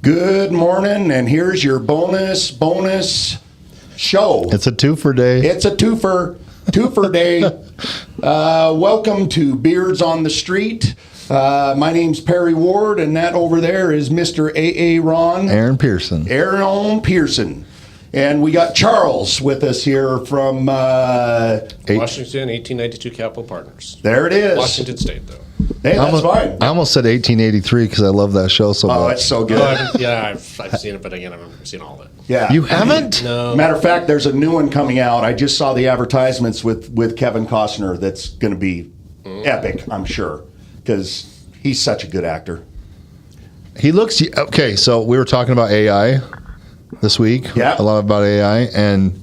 Good morning, and here's your bonus show. It's a twofer day. It's a twofer day. Welcome to Beards on the Street. My name's Perry Ward, and that over there is Mr. Aaron Pearson. Aaron Pearson. And we got Charles with us here from Washington, 1892 Capital Partners. There it is. Washington State, though. Hey, that's fine. I almost said 1883 because I love that show so much. Oh, it's so good. I've seen it, but again, I've never seen all of it. Yeah. You haven't? No. Matter of fact, there's a new one coming out. I just saw the advertisements with Kevin Costner that's going to be epic, I'm sure, because he's such a good actor. He looks... Okay, so we were talking about AI this week. Yeah. A lot about AI, and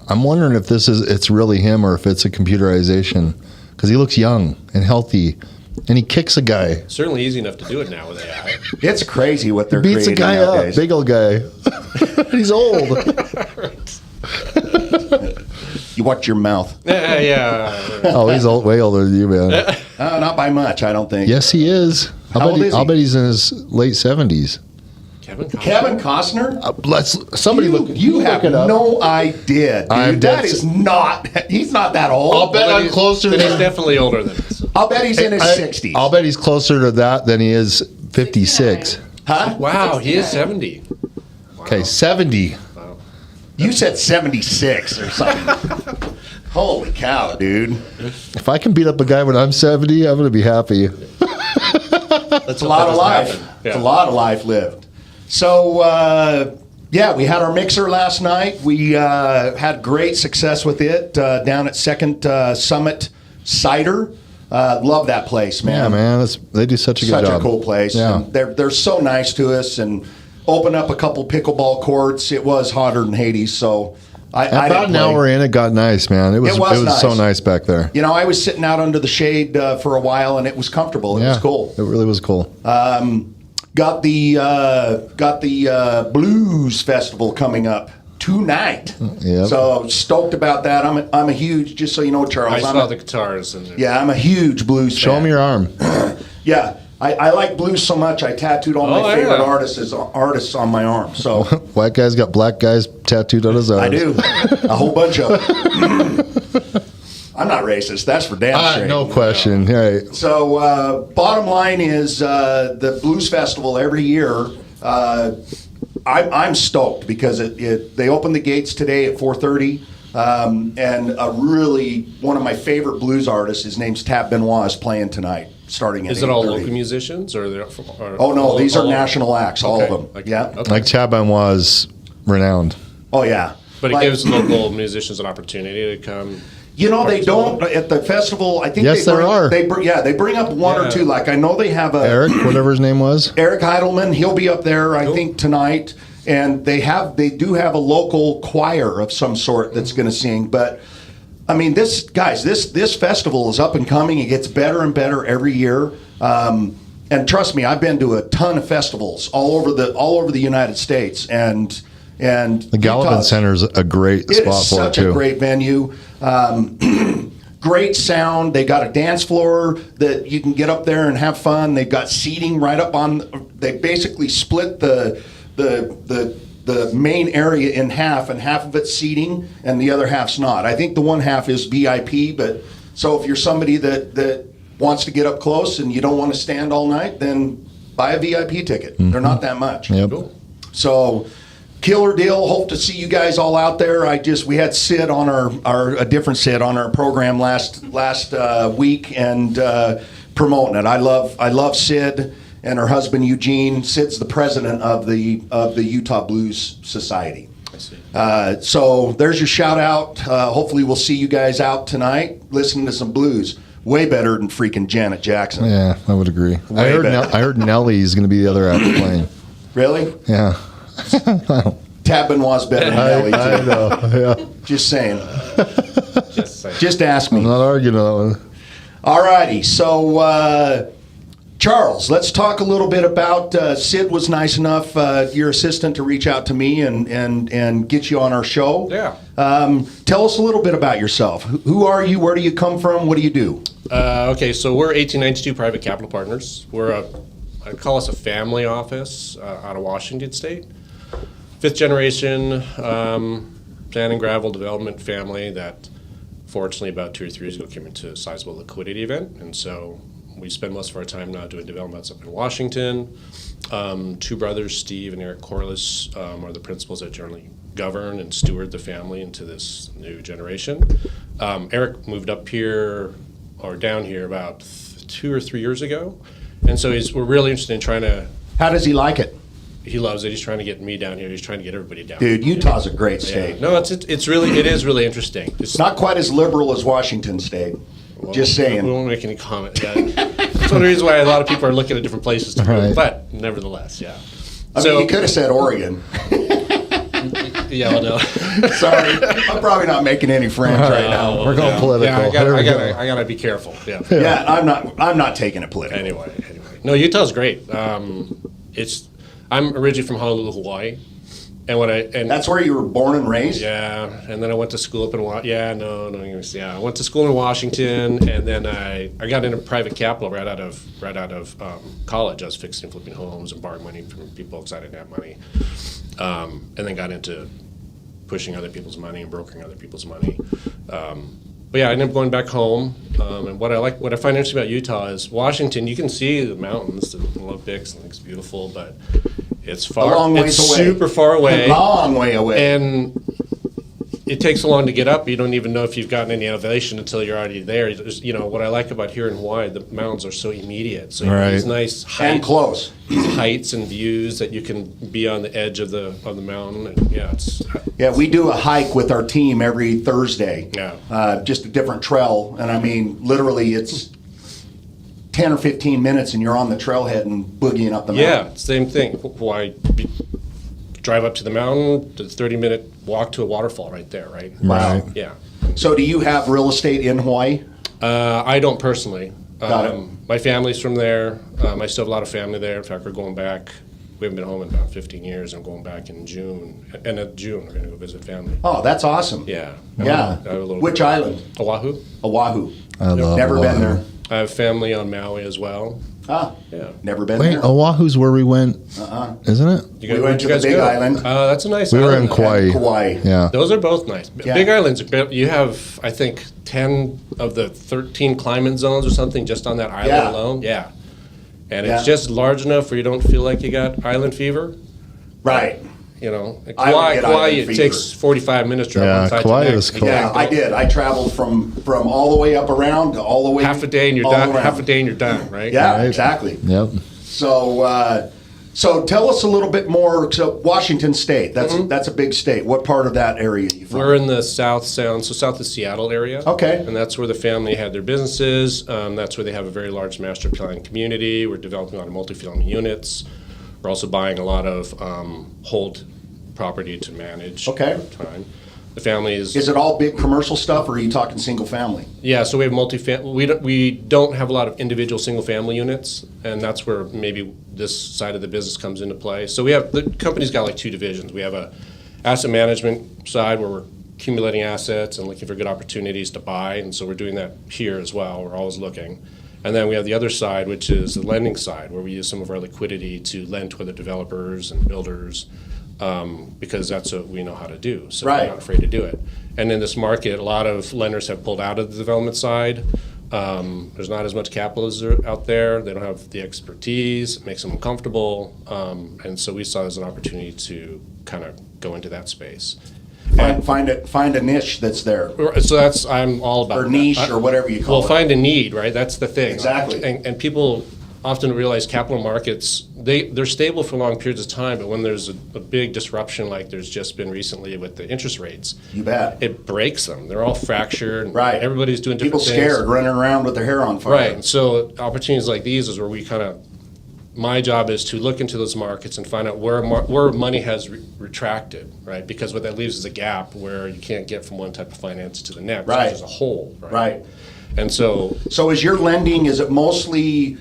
I'm wondering if it's really him or if it's a computerization, because he looks young and healthy, and he kicks a guy. Certainly easy enough to do it now with AI. It's crazy what they're Beats creating a guy nowadays. up, big old guy. He's old. You watch your mouth. Yeah. Oh, he's way older than you, man. Not by much, I don't think. Yes, he is. How old is he? I'll bet he's in his late 70s. Kevin Costner? Somebody look. You have look it up. no idea, dude. I'm That dead is not. He's not that old. I'll bet I'm closer Then to. he's definitely older than us. I'll bet he's in his 60s. I'll bet he's closer to that than he is 56. Huh? Wow, he is 70. Okay, 70. Wow. You said 76 or something. Holy cow, dude. If I can beat up a guy when I'm 70, I'm going to be happy. That's a lot of life. Yeah. It's a lot of life lived. So, we had our mixer last night. We had great success with it down at Second Summit Cider. Love that place, man. Yeah, man. They do such a good job. Such a cool place. Yeah. And they're so nice to us and opened up a couple pickleball courts. It was hotter than Hades, so I About didn't an play. hour in, it got nice, man. It was nice. so nice back there. You know, I was sitting out under the shade for a while, and it was comfortable. It was cool. It really was cool. Got the Blues Festival coming up tonight. Yep. So stoked about that. I'm a huge, just so you know, Charles. I saw the guitars. I'm a huge blues fan. Show him your arm. Yeah, I like blues so much. I tattooed all my favorite yeah. artists on my arm. So White guy's got black guys tattooed on his arms. I do a whole bunch of them. I'm not racist. That's for damn straight. No question. Right. So, bottom line is the Blues Festival every year. I'm stoked because they open the gates today at 4:30, and one of my favorite blues artists, his name's Tab Benoit, is playing tonight, starting at 8:30. Is it all local musicians or they're from? Oh no, these are national acts, all of them. Okay. Yeah. Okay. Like Tab Benoit is renowned. Oh yeah. But it gives local musicians an opportunity to come. You know, they don't at the festival. I think Yes, there are. They bring up one or two. Like I know they have Eric, whatever his name was. Eric Heidelman. He'll be up there, I think, tonight. And they do have a local choir of some sort that's going to sing. But I mean, this festival is up and coming. It gets better and better every year. And trust me, I've been to a ton of festivals all over the United States. And The Gallivan Center is a great spot for it, too. It is such a great venue. Great sound. They got a dance floor that you can get up there and have fun. They've got seating right up on. They basically split the main area in half, and half of it's seating, and the other half's not. I think the one half is VIP, but so if you're somebody that wants to get up close and you don't want to stand all night, then buy a VIP ticket. Mm-hmm. They're not that much. Yep. Cool. So. Killer deal. Hope to see you guys all out there. We had Sid on a different Sid on our program last week and promoting it. I love Sid and her husband Eugene. Sid's the president of the Utah Blues Society. I see. So there's your shout out. Hopefully we'll see you guys out tonight listening to some blues. Way better than freaking Janet Jackson. Yeah, I would agree. I heard Nelly's going to be the other act playing. Really? Yeah. Tab Benoit's better than Nelly, too. I know, yeah. Just saying. Just saying. Just ask me. I'm not arguing on that one. All righty. So, Charles, let's talk a little bit about Sid was nice enough, your assistant, to reach out to me and get you on our show. Yeah. Tell us a little bit about yourself. Who are you? Where do you come from? What do you do? Okay, so we're 1892 Private Capital Partners. We're a I call us a family office out of Washington State. Fifth generation sand and gravel development family that fortunately about 2 or 3 years ago came into a sizable liquidity event. And so we spend most of our time now doing developments up in Washington. 2 brothers, Steve and Eric Corliss, are the principals that generally govern and steward the family into this new generation. Eric moved up here or down here about 2 or 3 years ago. And so we're really interested in trying to. How does he like it? He loves it. He's trying to get me down here. He's trying to get everybody down. Dude, Utah's a great state. No, it is really interesting. It's Not quite as liberal as Washington State. Just saying. We won't make any comment. That's one of the reasons why a lot of people are looking at different places to Right. move. But nevertheless, yeah. I mean, you could have said Oregon. Yeah, well, no. Sorry, I'm probably not making any friends right now. We're going political. Yeah, There we go. I gotta be careful. Yeah. Yeah, I'm not taking it political. Anyway. No, Utah's great. I'm originally from Honolulu, Hawaii, and That's where you were born and raised? yeah, and then I went to school up in I went to school in Washington, and then I got into private capital right out of college. I was fixing and flipping homes and borrowing money from people excited to have money, and then got into pushing other people's money and brokering other people's money. But yeah, I ended up going back home, and what I find interesting about Utah is Washington. You can see the mountains, the Olympics, and it's beautiful, but it's far. A long ways it's away. super far away. A long way away. And it takes so long to get up. You don't even know if you've gotten any elevation until you're already there. What I like about here in Hawaii, the mountains are so immediate. So you have these Right. nice and close. heights and views that you can be on the edge of the mountain. And yeah, Yeah, we do a hike with our team every Thursday. Yeah. Just a different trail. And I mean, literally, it's 10 or 15 minutes and you're on the trailhead and boogieing up the mountain. yeah, same thing. Why drive up to the mountain? The 30-minute walk to a waterfall right there, right? Right. Yeah. So do you have real estate in Hawaii? I don't personally. Got it. My family's from there. I still have a lot of family there. In fact, we're going back. We haven't been home in about 15 years. I'm going back in June. And in June, we're going to go visit family. Oh, that's awesome. Yeah. Yeah. I have a little Which island? Oahu. Oahu. I love Never been Oahu. there. I have family on Maui as well. Ah, Yeah. never been Wait, there. Oahu's where we went, isn't it? You We went to the guys Big go? Island. That's a nice We were island. in Kauai. Kauai. Yeah. Those are both nice. Yeah. Big Island's, you have, I think, 10 of the 13 climate zones or something just on that island Yeah. alone. Yeah. And Yeah. it's just large enough where you don't feel like you got island fever. Right. You know, I would get Kauai, island it fever. takes 45 minutes to drive Yeah, one side Kauai to the is next. cool. Yeah, I did. I traveled from all the way up around to all the way Half a day and you're all done. around. Half a day and you're done, right? Yeah, Right. exactly. Yep. So tell us a little bit more. So Washington State, that's a big state. What part of that area are you from? We're in the South Sound, so south of Seattle area. Okay. And that's where the family had their businesses. That's where they have a very large master plan community. We're developing a lot of multifamily units. We're also buying a lot of hold property to manage Okay. over time. The family is Is it all big commercial stuff, or are you talking single family? yeah. So we have multifamily. We don't have a lot of individual single family units, and that's where maybe this side of the business comes into play. So we have the company's got like 2 divisions. We have a asset management side where we're accumulating assets and looking for good opportunities to buy, and so we're doing that here as well. We're always looking. And then we have the other side, which is the lending side, where we use some of our liquidity to lend to other developers and builders, because that's what we know how to do. So Right. we're not afraid to do it. And in this market, a lot of lenders have pulled out of the development side. There's not as much capital as there out there. They don't have the expertise. It makes them uncomfortable. And so we saw it as an opportunity to kind of go into that space. Find a niche that's there, So I'm all about or that. niche, or whatever you call Well, it. find a need, right? That's the thing. Exactly. And people often realize capital markets, they're stable for long periods of time, but when there's a big disruption like there's just been recently with the interest rates, You bet. it breaks them. They're all fractured. Right. Everybody's doing different People things. scared, running around with their hair on fire. Right. And so opportunities like these is where we kind of, my job is to look into those markets and find out where money has retracted, right? Because what that leaves is a gap where you can't get from one type of finance to the next. Right. There's a hole, right? Right. And so So is your lending, is it mostly,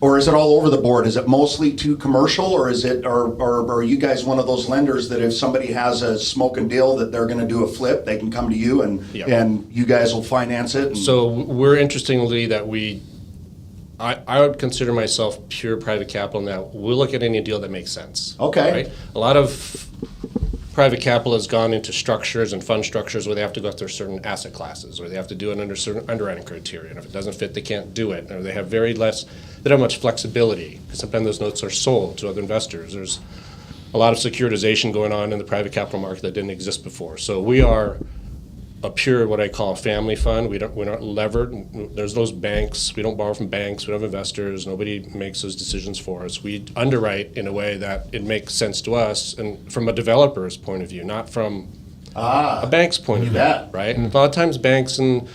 or is it all over the board? Is it mostly to commercial, or is it, or are you guys one of those lenders that if somebody has a smoking deal that they're going to do a flip, they can come to you and Yep. and you guys will finance it? And, So we're interestingly that we I would consider myself pure private capital now. We'll look at any deal that makes sense. Okay. Right? A lot of private capital has gone into structures and fund structures where they have to go through certain asset classes, or they have to do it under certain underwriting criteria. And if it doesn't fit, they can't do it. Or they have they don't have much flexibility, because sometimes those notes are sold to other investors. There's a lot of securitization going on in the private capital market that didn't exist before. So we are a pure, what I call a family fund. We're not levered. There's those banks. We don't borrow from banks. We don't have investors. Nobody makes those decisions for us. We underwrite in a way that it makes sense to us, and from a developer's point of view, not from a bank's point of view, right? And a lot of times banks and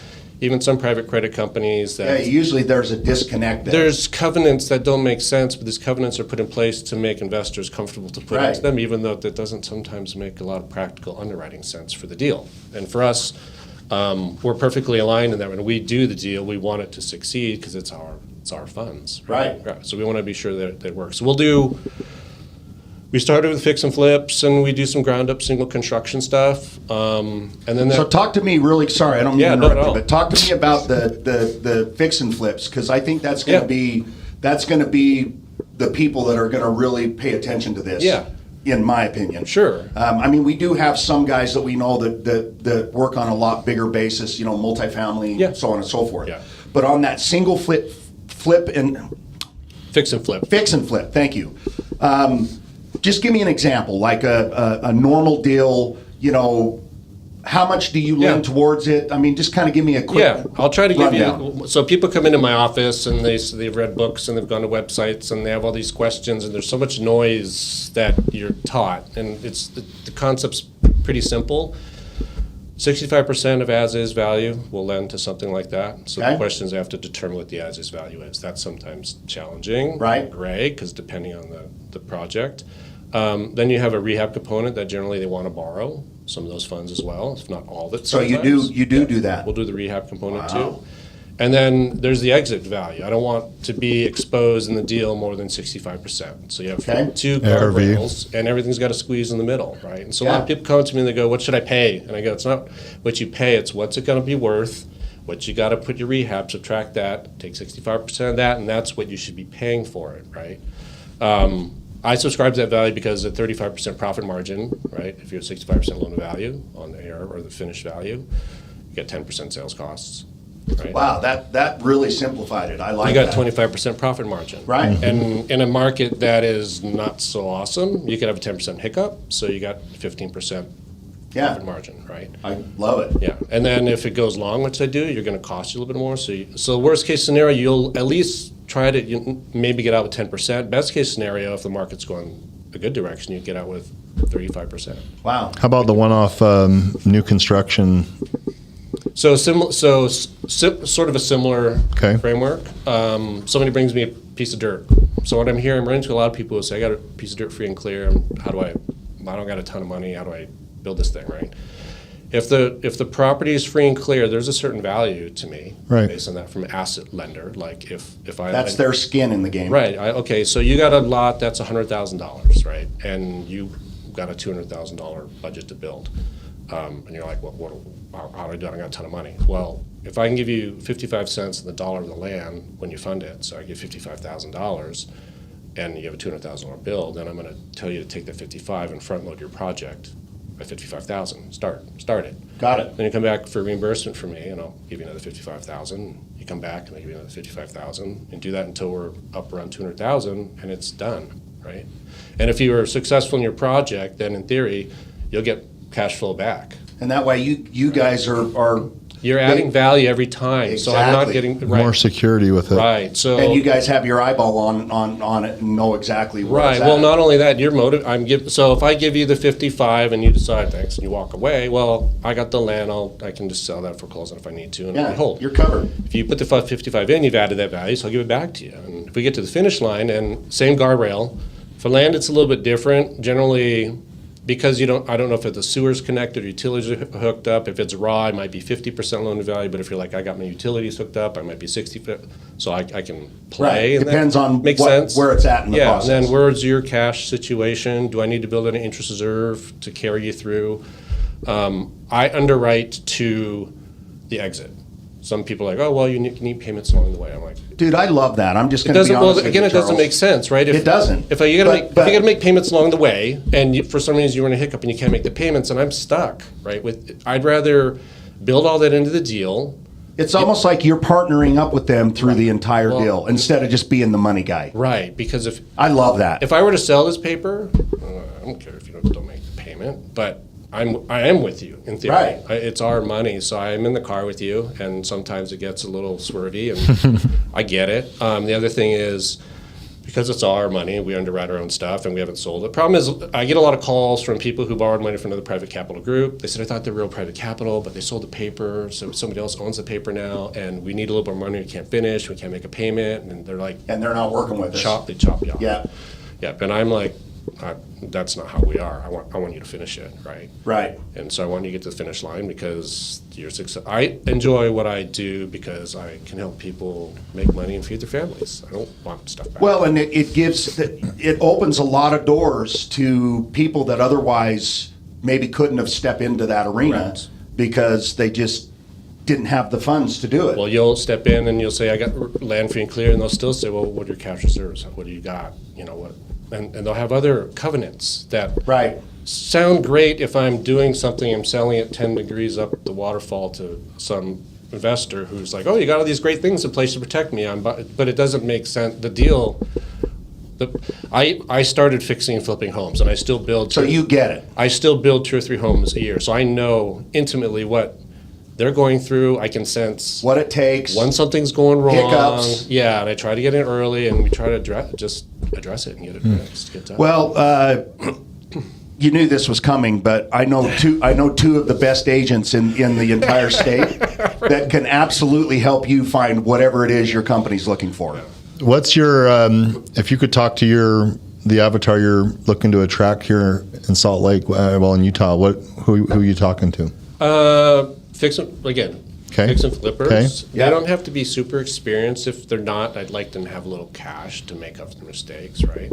even some private credit companies that usually there's a disconnect there. There's covenants that don't make sense, but these covenants are put in place to make investors comfortable to put into them, even though that doesn't sometimes make a lot of practical underwriting sense for the deal. And for us, we're perfectly aligned in that when we do the deal, we want it to succeed because it's our funds. Right. So we want to be sure that it works. So we started with fix and flips, and we do some ground up single construction stuff. And then So talk to me really, sorry, I don't mean to no, interrupt you, but talk to me about the fix and flips, because I think that's going to be the people that are going to really pay attention to this. Yeah. In my opinion. Sure. I mean, we do have some guys that we know that work on a lot bigger basis, multifamily, so on and so forth. Yeah. But on that single flip and fix and flip. Fix and flip, thank you. Just give me an example, like a normal deal, how much do you lean towards it? I mean, just kind of give me a quick I'll try to rundown. give you. So people come into my office and they've read books and they've gone to websites and they have all these questions, and there's so much noise that you're taught, and the concept's pretty simple. 65% of as-is value will lend to something like that. So the question is, I have to determine what the as-is value is. That's sometimes challenging, gray, because depending on the project. Then you have a rehab component that generally they want to borrow some of those funds as well, if not all of it. So you do that. We'll do the rehab component too. And then there's the exit value. I don't want to be exposed in the deal more than 65%. So you have two guardrails, and everything's got to squeeze in the middle, right? And so a lot of people come to me and they go, "What should I pay?" And I go, "It's not what you pay. It's what's it going to be worth. What you got to put your rehab, subtract that, take 65% of that, and that's what you should be paying for it, right?" I subscribe to that value because at 35% profit margin, right? If you have 65% loan to value on the AR or the finished value, you get 10% sales costs. Right? Wow, that really simplified it. I like that. that. You got 25% profit margin. Right. And in a market that is not so awesome, you could have a 10% hiccup, so you got 15% profit margin, right? I love it. Yeah. And then if it goes long, which I do, you're going to cost you a little bit more. So worst case scenario, you'll at least try to maybe get out with 10%. Best case scenario, if the market's going a good direction, you get out with 35%. Wow. How about the one-off new construction? So sort of a similar framework. Somebody brings me a piece of dirt. So what I'm hearing, I'm running into a lot of people who say, "I got a piece of dirt free and clear. I don't got a ton of money. How do I build this thing?" Right? If the property is free and clear, there's a certain value to me based on that from an asset lender. Like if I that's their skin in the game, right? Okay, so you got a lot that's $100,000, right? And you got a $200,000 budget to build, and you're like, "Well, how do I do it? I got a ton of money." Well, if I can give you 55 cents on the dollar of the land when you fund it, so I give $55,000, and you have a $200,000 bill, then I'm going to tell you to take that 55 and front load your project by 55,000. Start it. Got it. Then you come back for reimbursement from me, and I'll give you another 55,000. You come back, and I give you another 55,000, and do that until we're up around 200,000, and it's done, right? And if you are successful in your project, then in theory, you'll get cash flow back. And that way, you guys are you're adding value every time. So I'm not getting more security with it. Right. So and you guys have your eyeball on it and know exactly where it's at. Well, not only that, so if I give you the 55 and you decide thanks and you walk away, well, I got the land. I can just sell that for closing if I need to, and hold. You're covered. If you put the 55 in, you've added that value, so I'll give it back to you. And if we get to the finish line, and same guardrail, for land it's a little bit different. Generally, because I don't know if the sewer's connected or utilities are hooked up. If it's raw, it might be 50% loan to value. But if you're like, I got my utilities hooked up, I might be 60. So I can play. Right. Depends on makes sense. Where it's at in the process. And then where's your cash situation? Do I need to build an interest reserve to carry you through? I underwrite to the exit. some people are like, oh, well, you need payments along the way. I'm like, Dude, I love that. I'm just going to be doesn't, honest well, with again, you, it doesn't Charles. make sense, right? It doesn't. If you got But- to make payments along the way, and for some reason you're in a hiccup and you can't make the payments, and I'm stuck, right? I'd rather build all that into the deal. It's almost like you're partnering up with them through the entire Well, deal instead of just being the money guy. Right, because I love that. if I were to sell this paper, I don't care if you don't make the payment, but I am with you in theory. Right. It's our money, so I'm in the car with you, and sometimes it gets a little swervy, and I get it. The other thing is, because it's our money, we underwrite our own stuff, and we haven't sold it. Problem is, I get a lot of calls from people who borrowed money from another private capital group. They said, I thought they were real private capital, but they sold the paper, so somebody else owns the paper now, and we need a little more money, we can't finish, we can't make a payment, and they're like, And they're not working with us. they chop you off. Yeah. Yeah, and I'm like, that's not how we are. I want you to finish it, right? Right. And so I want you to get to the finish line because you're success. I enjoy what I do because I can help people make money and feed their families. I don't want stuff back. Well, and it opens a lot of doors to people that otherwise maybe couldn't have stepped into that arena Correct. because they just didn't have the funds to do it. Well, you'll step in and you'll say, I got land free and clear, and they'll still say, well, what are your cash reserves? What do you got? You know what? And they'll have other covenants that Right. sound great if I'm doing something, I'm selling it 10 degrees up the waterfall to some investor who's like, oh, you got all these great things in place to protect me. But it doesn't make sense. The deal, I started fixing and flipping homes, and I still build. So you get it. I still build 2 or 3 homes a year, so I know intimately what they're going through. I can sense What it takes. when something's going wrong. Hiccups. Yeah, and I try to get in early, and we try to address it and get it fixed. Get done. Well, you knew this was coming, but I know two of the best agents in the entire state that can absolutely help you find whatever it is your company's looking for. What's your if you could talk to the avatar you're looking to attract here in Salt Lake, in Utah, who are you talking to? Fix them again. Okay. Fix and flippers. Okay. They don't have to be super experienced. If they're not, I'd like them to have a little cash to make up for mistakes, right?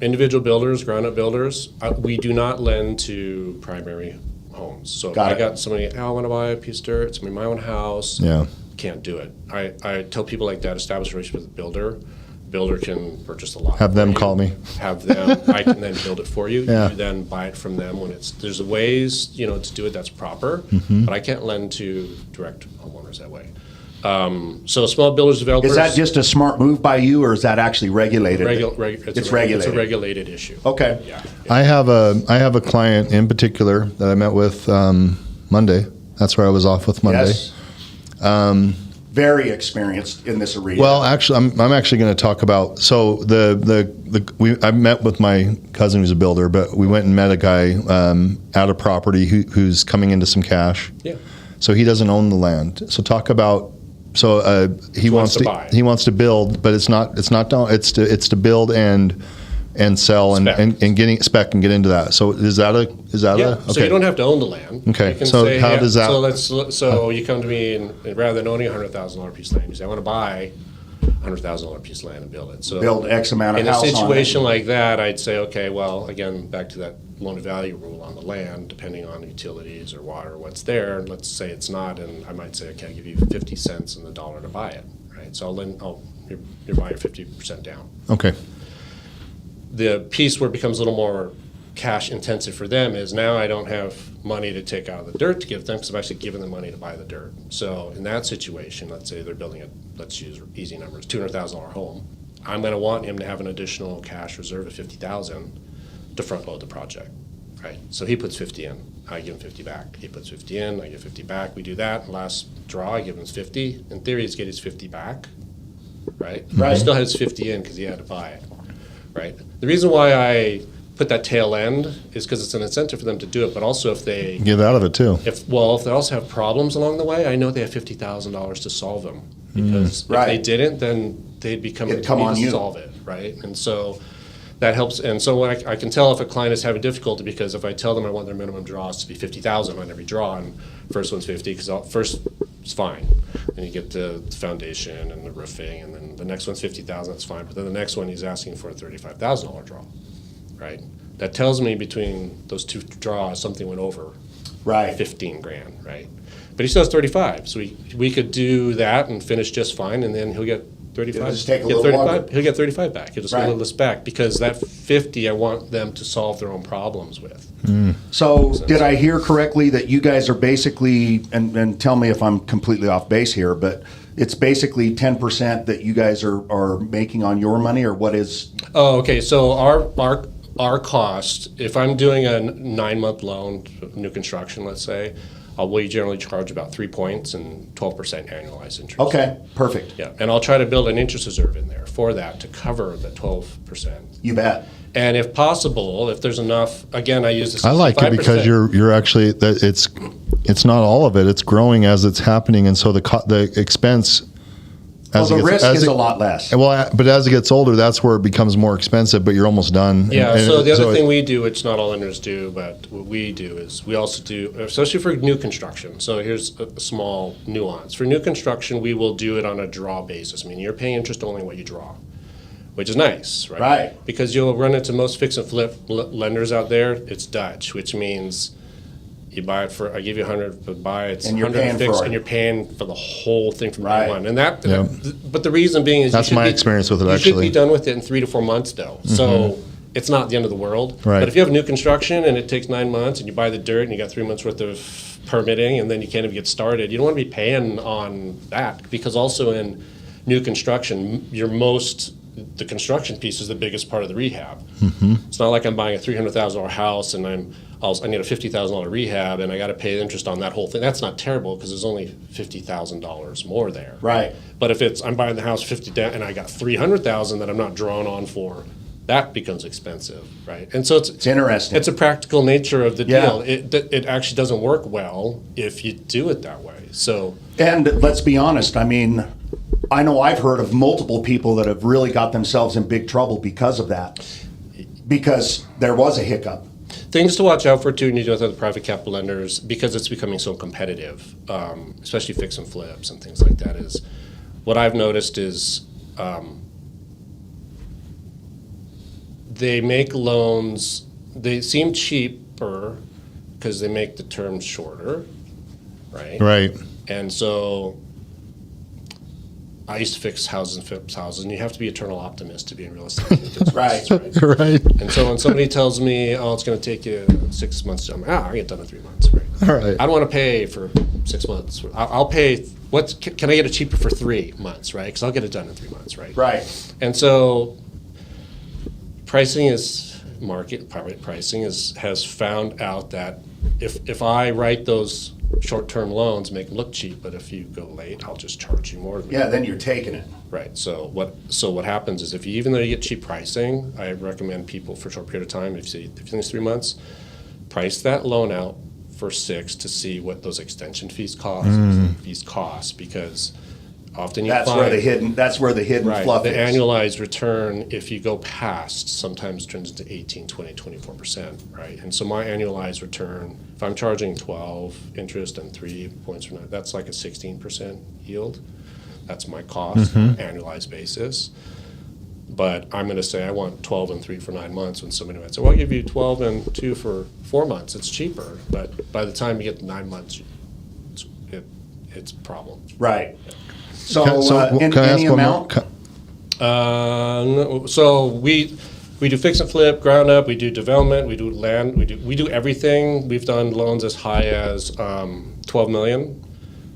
Individual builders, ground-up builders, we do not lend to primary homes. So if Got I it. got somebody, I want to buy a piece of dirt, it's my own house. Yeah. Can't do it. I tell people like that, establish a relationship with the builder. Builder can purchase the lot. Have them for you. call me. Have them. I can then build it for you. Yeah. You then buy it from them when there's ways to do it that's proper, Mm-hmm. but I can't lend to direct homeowners that way. So small builders, developers. Is that just a smart move by you, or is that actually regulated? It's regulated. It's a regulated issue. Okay. Yeah. I have a client in particular that I met with Monday. That's where I was off with Monday. Yes. Very experienced in this arena. Well, actually, I'm actually going to talk about. So I met with my cousin who's a builder, but we went and met a guy at a property who's coming into some cash. Yeah. So he doesn't own the land. So talk about. So he wants to buy. He wants to build, but it's to build and sell Spec. and getting spec and get into that. So is that a Yeah. okay? So you don't have to own the land. Okay. You can So say, how does that- So you come to me and rather than owning a $100,000 piece of land, you say I want to buy a $100,000 piece of land and build it. So build X amount of in a house on it. situation like that, I'd say, okay, well, again, back to that loan to value rule on the land, depending on utilities or water, what's there. Let's say it's not, and I might say, okay, I'll give you 50 cents in the dollar to buy it, right? So you're buying 50% down. Okay. The piece where it becomes a little more cash intensive for them is now I don't have money to take out of the dirt to give them because I've actually given them money to buy the dirt. So in that situation, let's say they're building let's use easy numbers, $200,000 home. I'm going to want him to have an additional cash reserve of $50,000 to front load the project, right? So he puts 50 in, I give him 50 back. He puts 50 in, I give 50 back. We do that. Last draw, I give him 50. In theory, he's getting his 50 back, right? He still has 50 in because he had to buy it. Right. The reason why I put that tail end is because it's an incentive for them to do it, but also if they Get out of it too. if they also have problems along the way, I know they have $50,000 to solve them because if they Right. didn't, then they'd become It'd come on to you. solve it, right? And so that helps. And so when I can tell if a client is having difficulty because if I tell them I want their minimum draws to be 50,000 on every draw, and first one's 50 because first it's fine. Then you get the foundation and the roofing, and then the next one's 50,000. That's fine. But then the next one he's asking for a $35,000 draw, right? That tells me between those two draws something went over Right. 15 grand, right? But he still has 35, so we could do that and finish just fine, and then he'll get 35. It'll just take a Get little 35 longer. He'll get 35 back. He'll just get a Right. little less back, because that 50 I want them to solve their own problems with. So did I hear correctly that you guys are basically, and tell me if I'm completely off base here, but it's basically 10% that you guys are making on your money, or what is? Oh, okay. So our cost, if I'm doing a 9-month loan, new construction, let's say, we generally charge about 3 points and 12% annualized interest. Okay, perfect. Yeah, and I'll try to build an interest reserve in there for that to cover the 12%. You bet. And if possible, if there's enough, again, I use the 65%. I like it because you're actually that it's not all of it. It's growing as it's happening, and so the expense. Well, the risk is it, a lot less. Well, but as it gets older, that's where it becomes more expensive. But you're almost done. Yeah. And So the other thing we do, which not all lenders do, but what we do is we also do, especially for new construction. So here's a small nuance. For new construction, we will do it on a draw basis. I mean, you're paying interest only what you draw, which is nice, right? Right. Because you'll run into most fix and flip lenders out there. It's Dutch, which means you buy it for, I give you 100, but buy it's And you're 100 paying fixed, for it. and you're paying for the whole thing from Right. day one. And that, Yep. but the reason being is That's you should my be, experience with it, you should actually. be done with it in 3 to 4 months, though. So it's not the end of the world. Right. But if you have new construction and it takes 9 months, and you buy the dirt and you got 3 months worth of permitting, and then you can't even get started, you don't want to be paying on that, because also in new construction, the construction piece is the biggest part of the rehab. It's not like I'm buying a $300,000 house and I need a $50,000 rehab and I got to pay interest on that whole thing. That's not terrible, because there's only $50,000 more there. Right. But if I'm buying the house 50 down and I got 300,000 that I'm not drawing on for, that becomes expensive, right? And so It's interesting. it's a practical nature of the Yeah. deal. It actually doesn't work well if you do it that way. So And let's be honest, I mean, I know I've heard of multiple people that have really got themselves in big trouble because of that, because there was a hiccup. things to watch out for too, when you deal with other private capital lenders, because it's becoming so competitive, especially fix and flips and things like that, is what I've noticed is they make loans, they seem cheaper because they make the terms shorter, right? Right. And so I used to fix houses and flip houses, and you have to be eternal optimist to be in real estate. Right. Right. And so when somebody tells me, oh, it's going to take you 6 months, I'm I get done in 3 months, right? All right. I don't want to pay for 6 months. I'll pay, can I get it cheaper for 3 months, right? Because I'll get it done in 3 months, right? Right. And so private pricing has found out that if I write those short-term loans, make them look cheap, but if you go late, I'll just charge you more. Yeah, then you're taking it. Right. So what happens is, even though you get cheap pricing, I recommend people for a short period of time, if you finish 3 months, price that loan out for 6 to see what those extension fees cost, because often you That's find where the hidden right, fluff the is. annualized return, if you go past, sometimes turns into 18, 20, 24%, right? And so my annualized return, if I'm charging 12 interest and 3 points per night, that's like a 16% yield. That's my cost, annualized basis. But I'm going to say I want 12 and 3 for 9 months, when somebody might say, well, I'll give you 12 and 2 for 4 months. It's cheaper. But by the time you get to 9 months, it's a problem. Right. So, Can I ask any one amount? more? No, so we do fix and flip, ground up. We do development. We do land. We do everything. We've done loans as high as 12 million.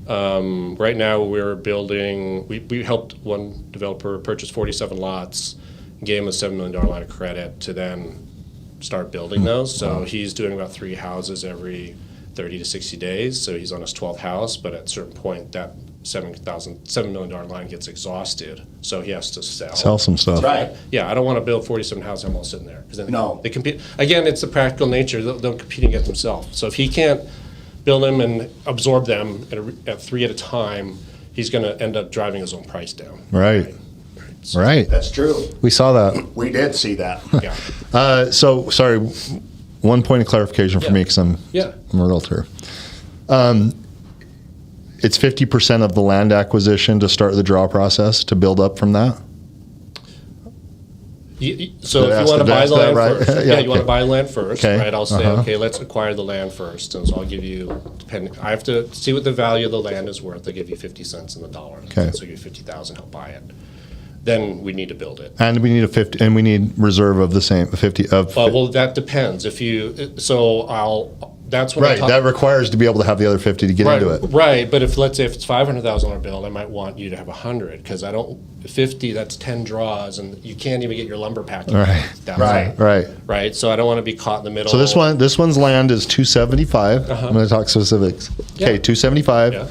Right now we're building. We helped one developer purchase 47 lots, gave him a $7 million line of credit to then start building those. So he's doing about 3 houses every 30 to 60 days. So he's on his 12th house, but at a certain point that $7 million line gets exhausted, so he has to Sell some stuff. Right. Yeah, I don't want to build 47 houses and I'm all sitting there, because then No. they compete. Again, it's the practical nature. They'll compete against themselves. So if he can't build them and absorb them at 3 at a time, he's going to end up driving his own price down. Right. Right. That's true. We saw that. We did see that. Yeah. So, sorry, one point of clarification for Yeah. me, because I'm Yeah. a realtor. It's 50% of the land acquisition to start the draw process, to build up from that? So Did I if you ask want to the buy desk the that land right? first, Yeah, you want to okay. buy land first, Okay. right? I'll say, Uh-huh. okay, let's acquire the land first, and so I'll give you, depending, I have to see what the value of the land is worth. I give you 50 cents in the dollar. Okay. So you give 50,000, help buy it. Then we need to build it. And we need a 50, and we need reserve of the same 50 of. Well, that depends. If you, so that's what Right, that requires to be able to have the other 50 to get Right, into it. right. But if let's say if it's $500,000 bill, I might want you to have 100 because I don't 50. That's 10 draws, and you can't even get your lumber packing. Right. down Right. there. Right. Right. So I don't want to be caught in the middle. So this one's land is 275. I'm going to talk specifics. Yeah. Okay, 275, Yeah.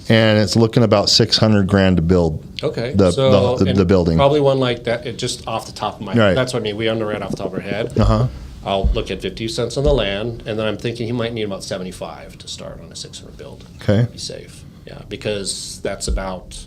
and it's looking about 600 grand to build. Okay. The and building. Probably one like that. It just off the top of my Right. head. That's what I mean. We underwrite off the top of our head. Uh-huh. I'll look at 50 cents on the land, and then I'm thinking he might need about 75 to start on a 600 build. Okay. Be safe. Yeah, because that's about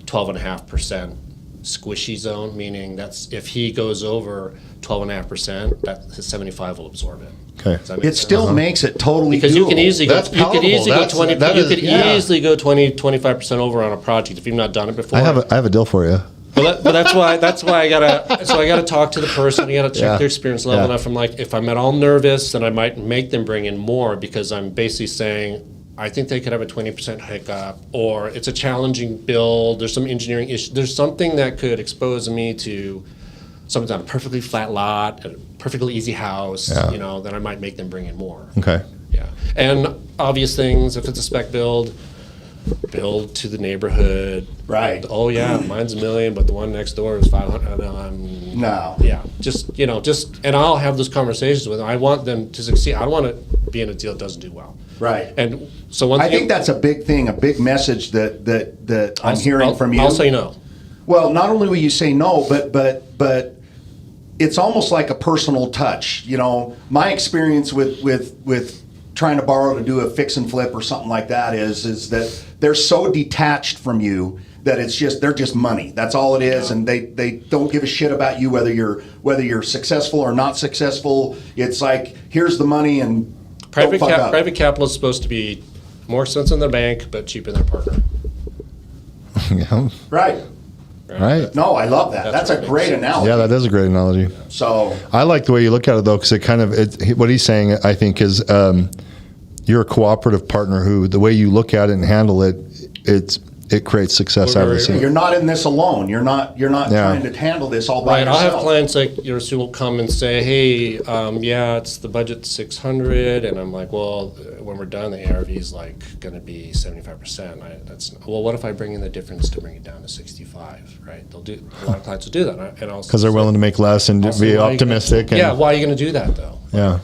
12.5% squishy zone, meaning that's if he goes over 12.5%, that his 75 will absorb it. Okay. Does that make It sense? still makes it totally Because you can doable. easily go, That's you could palatable. easily go That's- 20, that you is- could yeah. easily go 25% over on a project if you've not done it before. I have a deal for you. But that's why I gotta talk to the person. I gotta check Yeah. their experience level. Yeah. And if I'm like, if I'm at all nervous, then I might make them bring in more because I'm basically saying I think they could have a 20% hiccup, or it's a challenging build. There's some engineering issue. There's something that could expose me to something on a perfectly flat lot, a perfectly easy house. Yeah. Then I might make them bring in more. Okay. Yeah, and obvious things. If it's a spec build to the neighborhood. Right. Oh yeah, mine's $1 million, but the one next door is 500. No. Yeah, and I'll have those conversations with them. I want them to succeed. I don't want to be in a deal that doesn't do well. Right. And so one I thing think that's a big thing, a big message that I'm hearing from you. I'll say no. Well, not only will you say no, but it's almost like a personal touch. My experience with trying to borrow to do a fix and flip or something like that is that they're so detached from you that they're just money. That's all it is, and they don't give a shit about you whether you're successful or not successful. It's like, here's the money and Private don't fuck up. private capital is supposed to be more expensive than their bank, but cheaper than their partner. Yeah. Right. Right. No, I love that. That's what a it great is. analogy. Yeah, that is a great analogy. So I like the way you look at it though, because what he's saying, I think, is you're a cooperative partner who, the way you look at it and handle it, it creates success out of the scene. you're not in this alone. You're not Yeah. trying to handle this all by Right, I'll yourself. have clients like yours who will come and say, "Hey, it's the budget 600," and I'm like, "Well, when we're done, the ARV is like going to be 75%." Well, what if I bring in the difference to bring it down to 65? Right? A lot of clients will do that, and I'll Because they're willing to make less and I'll say, be "Why are you optimistic. Gonna, and, why are you going to do that though? Yeah.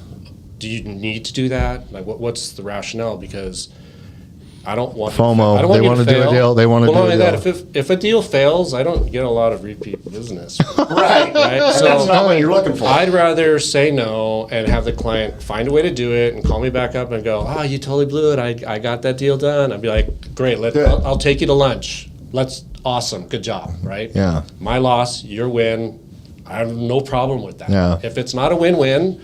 Do you need to do that? Like, what's the rationale? Because I don't want FOMO. I don't They want you wanna to do a fail. deal. They wanna well, do not a only that, deal. if a deal fails, I don't get a lot of repeat business. Right. Right. So That's not what you're looking for. I'd rather say no and have the client find a way to do it and call me back up and go, "Oh, you totally blew it. I got that deal done." I'd be like, "Great. Good. I'll take you to lunch. Awesome. Good job." Right. Yeah. My loss, your win. I have no problem with that. Yeah. If it's not a win-win,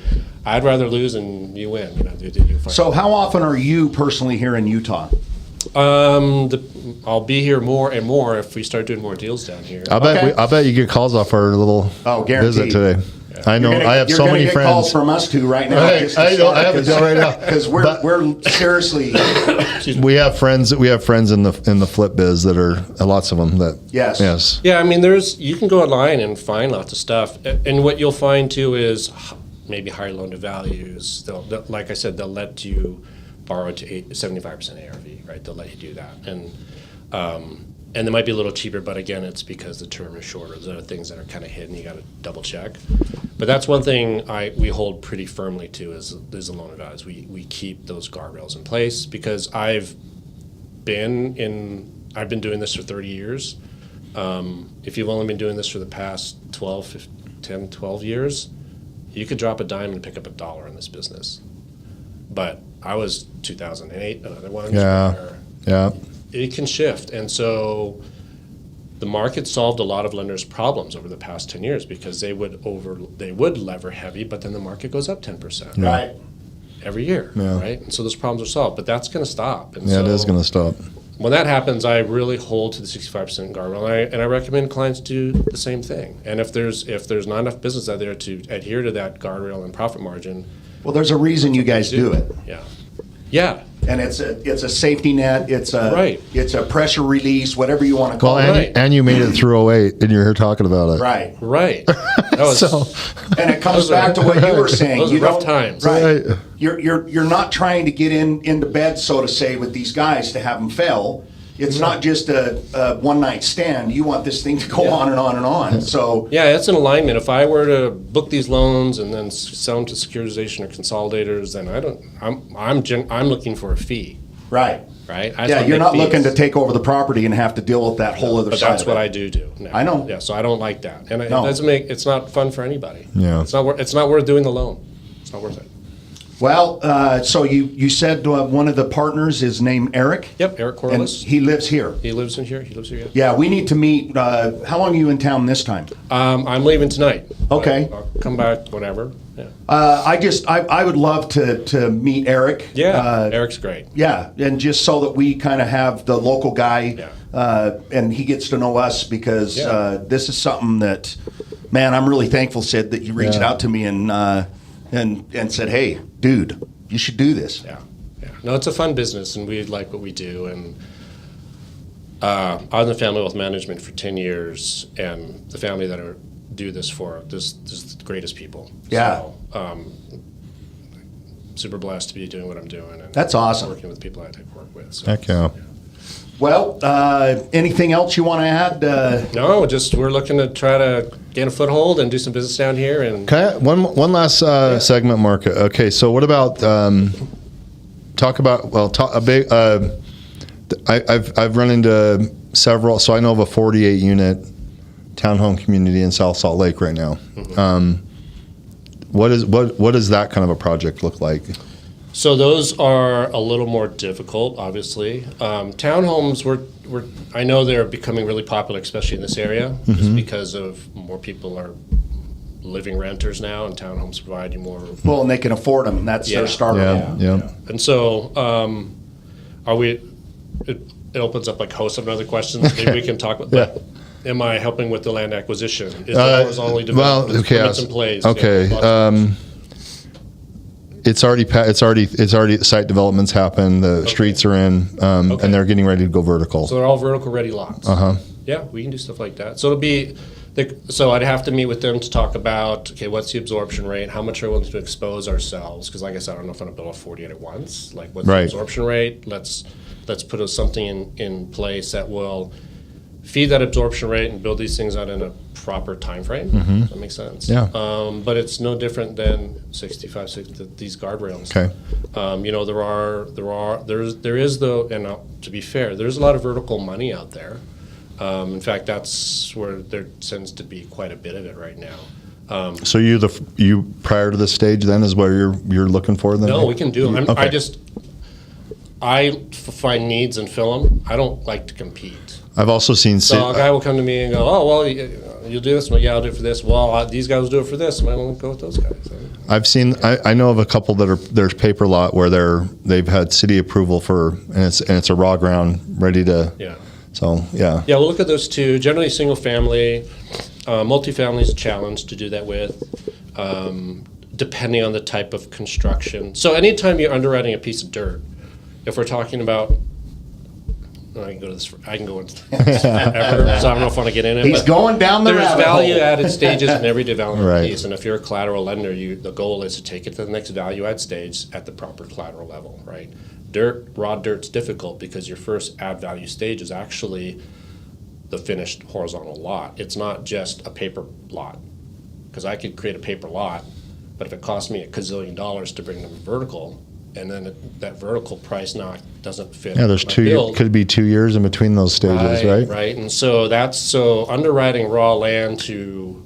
I'd rather lose and you win. You find So how often are you personally here in Utah? I'll be here more and more if we start doing more deals down here. I bet you get calls off our little guaranteed. visit today. I know. I have so many get friends. calls from us two right now. Right, just to I know, start, I have a deal right now. because But- we're seriously We have friends. We have friends in the flip biz that are lots of them. That Yes. Yeah, I mean, you can go online and find lots of stuff, and what you'll find too is maybe higher loan to values. Like I said, they'll let you borrow to 75% ARV, right? They'll let you do that, and they might be a little cheaper, but again, it's because the term is shorter. There's other things that are kind of hidden. You got to double check. But that's one thing we hold pretty firmly to is the loan to values. We keep those guardrails in place because I've been doing this for 30 years. If you've only been doing this for the past 12 years, you could drop a dime and pick up $1 in this business. But I was 2008, another one. Yeah. where Yeah. It can shift. And so the market solved a lot of lenders' problems over the past 10 years because they would lever heavy, but then the market goes up 10% right. every year, Yeah. right? And so those problems are solved, but that's going to stop. And Yeah. so It is going to stop. when that happens, I really hold to the 65% guardrail, and I recommend clients do the same thing. And if there's not enough business out there to adhere to that guardrail and profit margin, Well, there's a reason you guys do it. Yeah. And it's a safety net. It's a Right. It's a pressure release, whatever you want to call Well, it. Right. and you made it through '08, and you're here talking about it. Right. Right. That was, So, And it comes Those are- back to what you were saying. those You are rough don't- times. Right. Right. You're not trying to get into bed, so to say, with these guys to have them fail. It's not just a one night stand. You want this thing to go on and on and on. So yeah, it's an alignment. If I were to book these loans and then sell them to securitization or consolidators, then I'm looking for a fee, right. right? I just Yeah, wanna you're make not looking to fees. take over the property and have to deal with that whole other But side. that's of what it. I do now. I know. Yeah, so I don't like that, and No. it doesn't make it's not fun for anybody. Yeah. it's not worth doing the loan. It's not worth it. Well, so you said one of the partners is named Eric. Yep, Eric And Corliss. he lives here. He lives in here. He lives here. Yeah. Yeah, we need to meet. How long are you in town this time? I'm leaving tonight. Okay. I'll come back whenever. Yeah. I would love to meet Eric. Yeah. Eric's great. Yeah, and just so that we kind of have the local guy, and he gets to know us because Yeah. this is something that, man, I'm really thankful, Sid, that you reached Yeah. out to me and said, hey, dude, you should do this. Yeah. Yeah. No, it's a fun business, and we like what we do. And I was in family wealth management for 10 years, and the family that I do this for, this is the greatest people. Yeah. So, super blessed to be doing what I'm doing. And That's awesome. Working with people I work with. So, heck yeah. Well, anything else you want to add? No, just we're looking to try to gain a foothold and do some business down here. And Okay, one last segment, Mark. Okay, so what about I've run into several. So I know of a 48 unit townhome community in South Salt Lake right now. Mm-hmm. What does that kind of a project look like? So those are a little more difficult, obviously. Townhomes, I know they're becoming really popular, especially in this area, just because of more people are living renters now, and townhomes provide you more. Well, and they can afford them. That's Yeah. their starter. Yeah. And so, are we? It opens up like host of other questions. Maybe we can talk about that. Am I helping with the land acquisition? Is the horizontally developed? Well, okay. Permits in place? Okay. Yeah, It's already site development's happened. The streets are in, Okay. and they're getting ready to go vertical. So they're all vertical ready lots. Yeah, we can do stuff like that. So it'll be, so I'd have to meet with them to talk about, okay, what's the absorption rate? How much are we willing to expose ourselves? Because like I said, I don't know if I'm gonna build a 48 at once. Like, what's the Right. absorption rate? Let's put something in place that will feed that absorption rate and build these things out in a proper time frame. Does that make sense? Yeah. But it's no different than 65, these guardrails. Okay. There is though, and to be fair, there's a lot of vertical money out there. In fact, that's where there tends to be quite a bit of it right now. So you prior to this stage then is where you're looking for then? No, we can do them. Okay. I find needs and fill them. I don't like to compete. I've also seen. So a guy will come to me and go, "Oh, well, you'll do this." Well, yeah, I'll do it for this. Well, these guys will do it for this. I won't go with those guys. I've seen. I know of a couple that are there's paper lot where they've had city approval for and it's a raw ground ready to. Yeah. So yeah. Yeah, we'll look at those two. Generally, single family, multifamily is a challenge to do that with, depending on the type of construction. So anytime you're underwriting a piece of dirt, if we're talking about, I can go into this forever, so I don't know if I want to get in it. He's but going down the there's rabbit hole. value-added stages in every development Right. piece, and if you're a collateral lender, the goal is to take it to the next value-add stage at the proper collateral level, right? Raw dirt's difficult because your first add value stage is actually the finished horizontal lot. It's not just a paper lot, because I could create a paper lot, but if it costs me $1 gazillion to bring them vertical, and then that vertical price now doesn't fit. Yeah, there's my 2 years. build. Could be 2 years in between those stages, right? Right, and so underwriting raw land to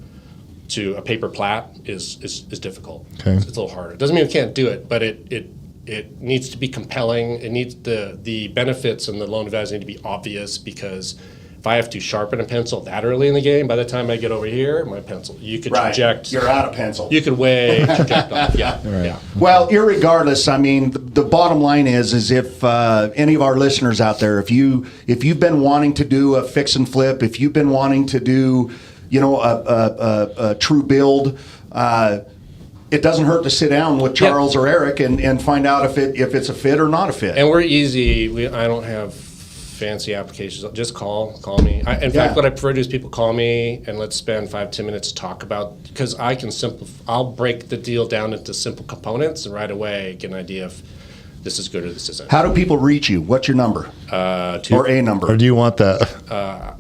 a paper plat is difficult. Okay. It's a little harder. It doesn't mean we can't do it, but it needs to be compelling. It needs the benefits and the loan values need to be obvious, because if I have to sharpen a pencil that early in the game, by the time I get over here, my pencil, you could Right. traject. You're out of pencil. You could way traject off. Yeah. Yeah. Well, irregardless, I mean, the bottom line is if any of our listeners out there, if you've been wanting to do a fix and flip, if you've been wanting to do, a true build, it doesn't hurt to sit down with Charles or Eric and find out if it's a fit or not a fit. And we're easy. I don't have fancy applications. Just call me. In fact, what I prefer to do is people call me and let's spend 5-10 minutes to talk about, because I can I'll break the deal down into simple components and right away get an idea if this is good or this isn't. How do people reach you? What's your number? Or a number? Or do you want that?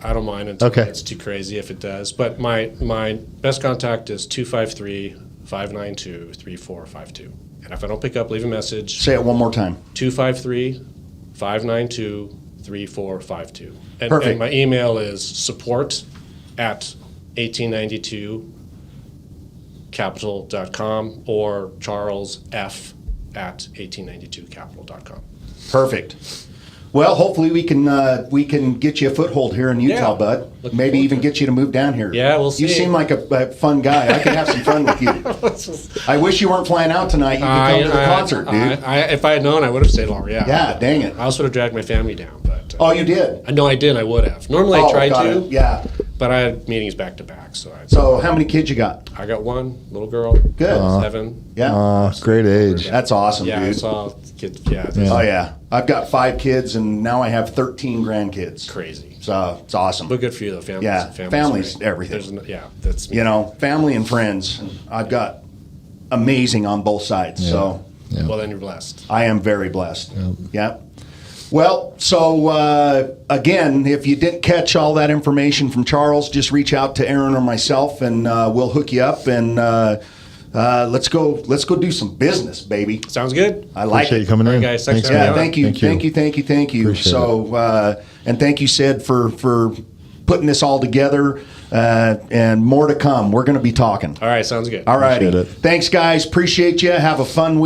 I don't mind until Okay. it's too crazy if it does. But my best contact is 253-592-3452. And if I don't pick up, leave a message. Say it one more time. 253-592-3452. Perfect. And my email is support@1892capital.com or charlesf@1892capital.com. Perfect. Well, hopefully we can get you a foothold here in Utah, Yeah. bud. Looking Maybe forward even to it. get you to move down here. Yeah, we'll see. You seem like a fun guy. I can have some fun with you. I wish you weren't flying out tonight. You could come to the concert, dude. If I had known, I would have stayed longer. Yeah. Yeah, dang it. I also would have dragged my family down, but Oh, you did? I know I did. I would have. Normally I try got to, it. Yeah. but I had meetings back to back. So how many kids you got? I got one little girl. Good. 7. Yeah. Great age. That's awesome, Yeah, I dude. saw kids. Yeah, Oh, yeah. I've got 5 kids, and now I have 13 grandkids. crazy. So it's awesome. But good for you though. Families. Yeah, family's great. everything. That's me. Family and friends. I've got amazing on both sides. So Yeah. Well, then you're blessed. I am very blessed. Yeah. Well, so again, if you didn't catch all that information from Charles, just reach out to Aaron or myself, and we'll hook you up. And let's go do some business, baby. Sounds good. I like Appreciate it. you coming All in. right, guys. Thanks for Yeah, having me on. thank you, thank you. Appreciate So, and thank you, Sid, for putting this all together, and more to come. We're going to be talking. All right, sounds good. All righty. Appreciate it. Thanks, guys. Appreciate you. Have a fun week.